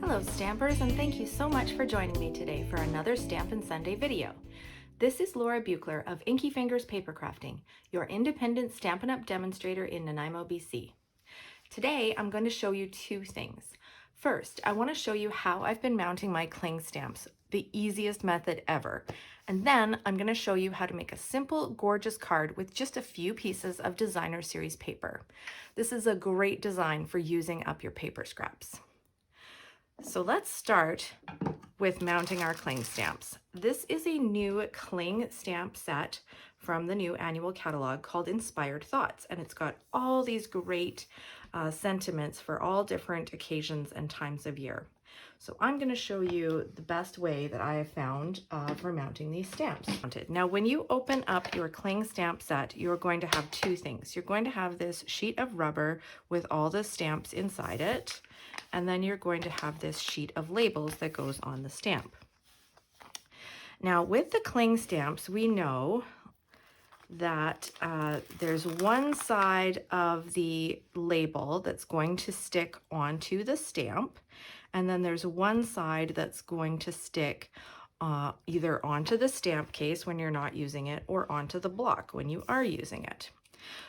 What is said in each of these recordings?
Hello Stampers, and thank you so much for joining me today for another Stampin' Sunday video. This is Laura Buechler of Inkyfingers Papercrafting, your independent Stampin' Up! Demonstrator in Nanaimo, BC. Today I'm going to show you two things. First, I want to show you how I've been mounting my cling stamps, the easiest method ever. And then I'm going to show you how to make a simple, gorgeous card with just a few pieces of designer series paper. This is a great design for using up your paper scraps. So let's start with mounting our cling stamps. This is a new cling stamp set from the new annual catalog called Inspired Thoughts, and it's got all these great sentiments for all different occasions and times of year. So I'm going to show you the best way that I have found for mounting these stamps. Now, when you open up your cling stamp set, you're going to have two things. You're going to have this sheet of rubber with all the stamps inside it, and then you're going to have this sheet of labels that goes on the stamp. Now, with the cling stamps, we know that there's one side of the label that's going to stick onto the stamp, and then there's one side that's going to stick either onto the stamp case when you're not using it or onto the block when you are using it.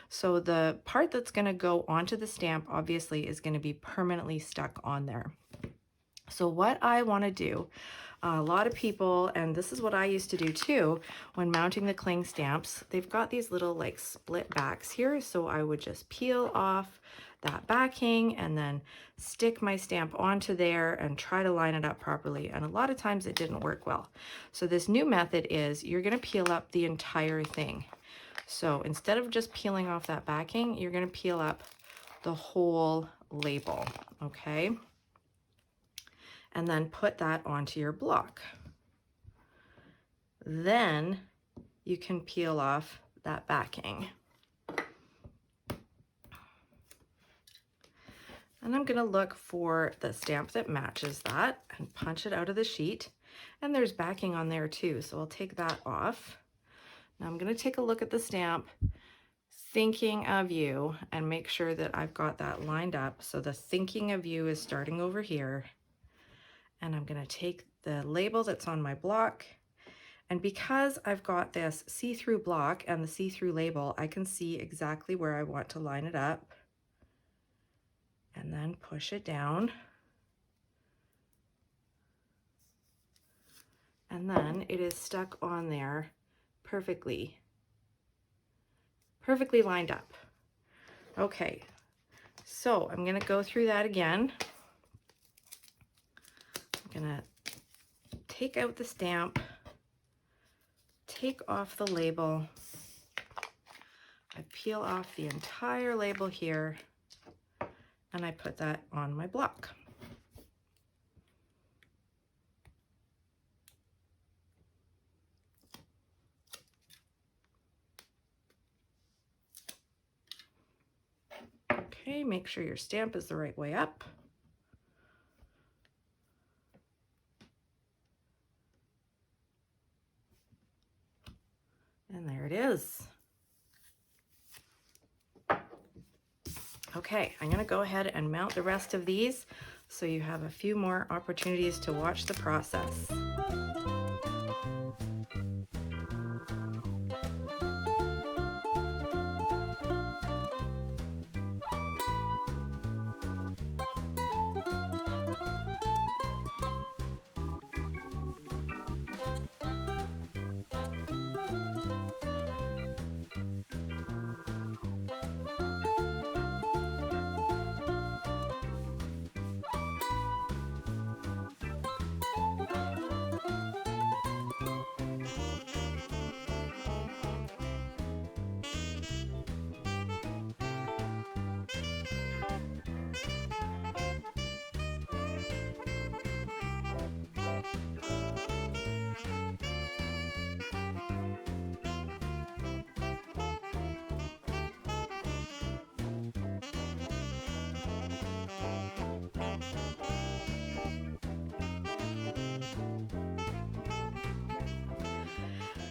So the part that's going to go onto the stamp obviously is going to be permanently stuck on there. So what I want to do, a lot of people, and this is what I used to do too, when mounting the cling stamps, they've got these little like split backs here. So I would just peel off that backing and then stick my stamp onto there and try to line it up properly. And a lot of times it didn't work well. So this new method is you're going to peel up the entire thing. So instead of just peeling off that backing, you're going to peel up the whole label, okay? And then put that onto your block. Then you can peel off that backing. And I'm going to look for the stamp that matches that and punch it out of the sheet. And there's backing on there too, so I'll take that off. Now I'm going to take a look at the stamp, thinking of you, and make sure that I've got that lined up. So the thinking of you is starting over here. And I'm going to take the label that's on my block. And because I've got this see-through block and the see-through label, I can see exactly where I want to line it up. And then push it down. And then it is stuck on there perfectly lined up. Okay, so I'm going to go through that again. I'm going to take out the stamp, take off the label. I peel off the entire label here, and I put that on my block. Okay, make sure your stamp is the right way up. And there it is. Okay, I'm going to go ahead and mount the rest of these so you have a few more opportunities to watch the process.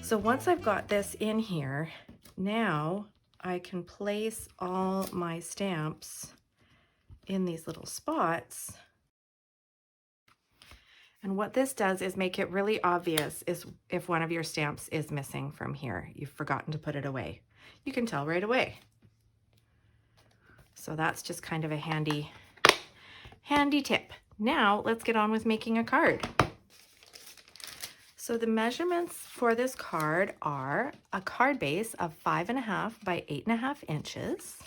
So once I've got this in here, now I can place all my stamps in these little spots And what this does is make it really obvious is if one of your stamps is missing from here. You've forgotten to put it away. You can tell right away. So that's just kind of a handy tip. Now let's get on with making a card. So the measurements for this card are a card base of 5.5 by 8.5 inches,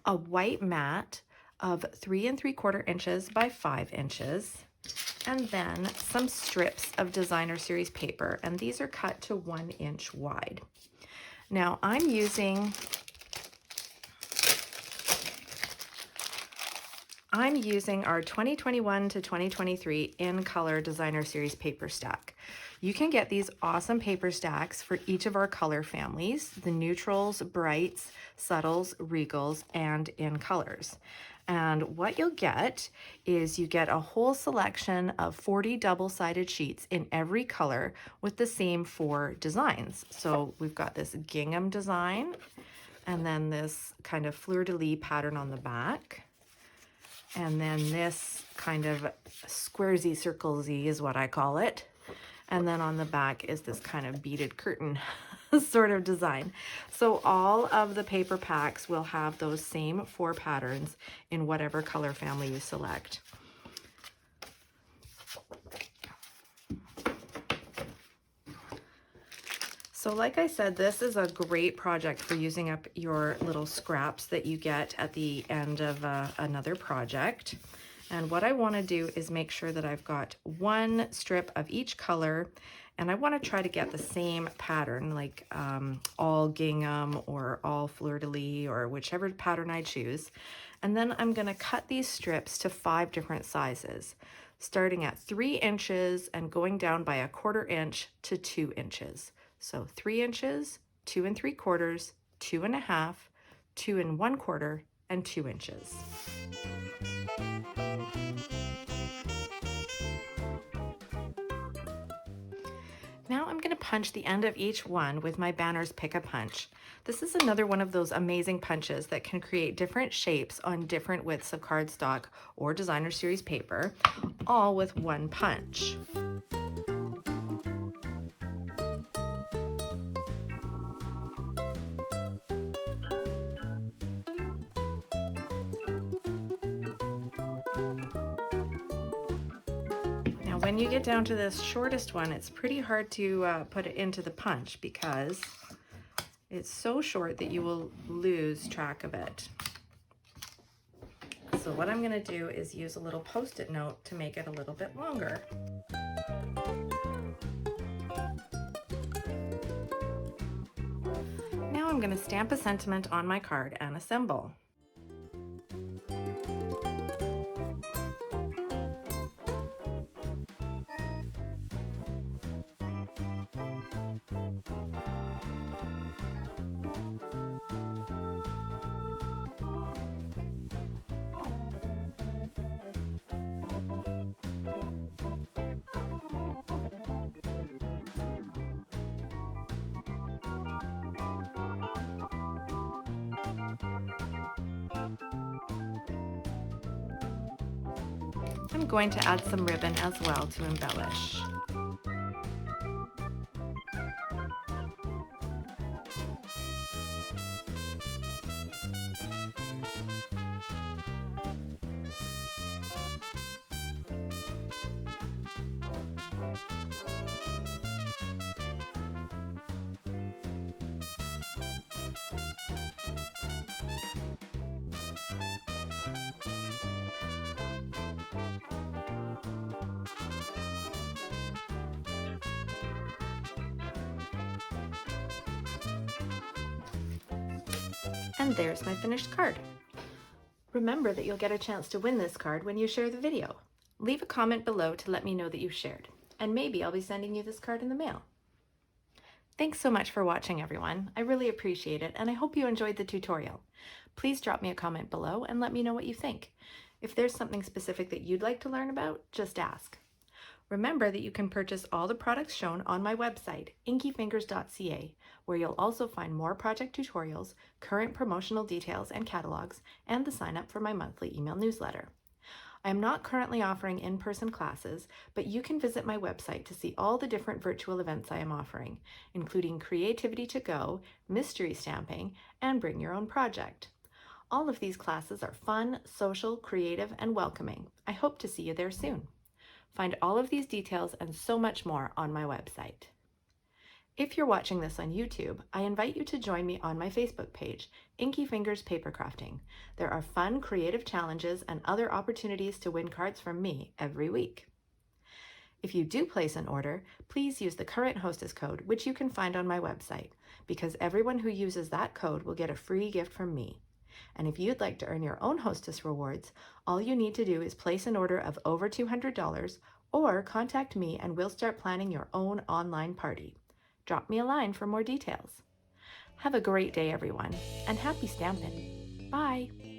a white mat of 3 3/4 inches by 5 inches, and then some strips of designer series paper, and these are cut to 1 inch wide. Now I'm using our 2021 to 2023 in color designer series paper stack. You can get these awesome paper stacks for each of our color families, the neutrals, brights, subtles, regals, and in colors. And what you'll get is you get a whole selection of 40 double-sided sheets in every color with the same 4 designs. So we've got this gingham design, and then this kind of fleur-de-lis pattern on the back. And then this kind of squaresy circle-y is what I call it. And then on the back is this kind of beaded curtain sort of design. So all of the paper packs will have those same 4 patterns in whatever color family you select. So like I said, this is a great project for using up your little scraps that you get at the end of another project. And what I want to do is make sure that I've got 1 strip of each color, and I want to try to get the same pattern, like all gingham or all fleur-de-lis or whichever pattern I choose. And then I'm going to cut these strips to 5 different sizes, starting at 3 inches and going down by 1/4 inch to 2 inches. So 3 inches, 2 3/4, 2.5, 2 1/4, and 2 inches. Now I'm going to punch the end of each one with my Banner's Pick-a-Punch. This is another one of those amazing punches that can create different shapes on different widths of cardstock or designer series paper, all with 1 punch. When you get down to this shortest one, it's pretty hard to put it into the punch because it's so short that you will lose track of it. So what I'm going to do is use a little Post-it note to make it a little bit longer. Now I'm going to stamp a sentiment on my card and assemble. I'm going to add some ribbon as well to embellish. And there's my finished card. Remember that you'll get a chance to win this card when you share the video. Leave a comment below to let me know that you shared, and maybe I'll be sending you this card in the mail. Thanks so much for watching, everyone. I really appreciate it, and I hope you enjoyed the tutorial. Please drop me a comment below and let me know what you think. If there's something specific that you'd like to learn about, just ask. Remember that you can purchase all the products shown on my website, inkyfingers.ca, where you'll also find more project tutorials, current promotional details and catalogs, and the sign up for my monthly email newsletter. I am not currently offering in-person classes, but you can visit my website to see all the different virtual events I am offering, including Creativity to Go, Mystery Stamping, and Bring Your Own Project. All of these classes are fun, social, creative, and welcoming. I hope to see you there soon. Find all of these details and so much more on my website. If you're watching this on YouTube, I invite you to join me on my Facebook page, Inkyfingers Papercrafting. There are fun, creative challenges and other opportunities to win cards from me every week. If you do place an order, please use the current Hostess code, which you can find on my website, because everyone who uses that code will get a free gift from me. And if you'd like to earn your own Hostess rewards, all you need to do is place an order of over $200 or contact me and we'll start planning your own online party. Drop me a line for more details. Have a great day, everyone, and happy stampin'. Bye!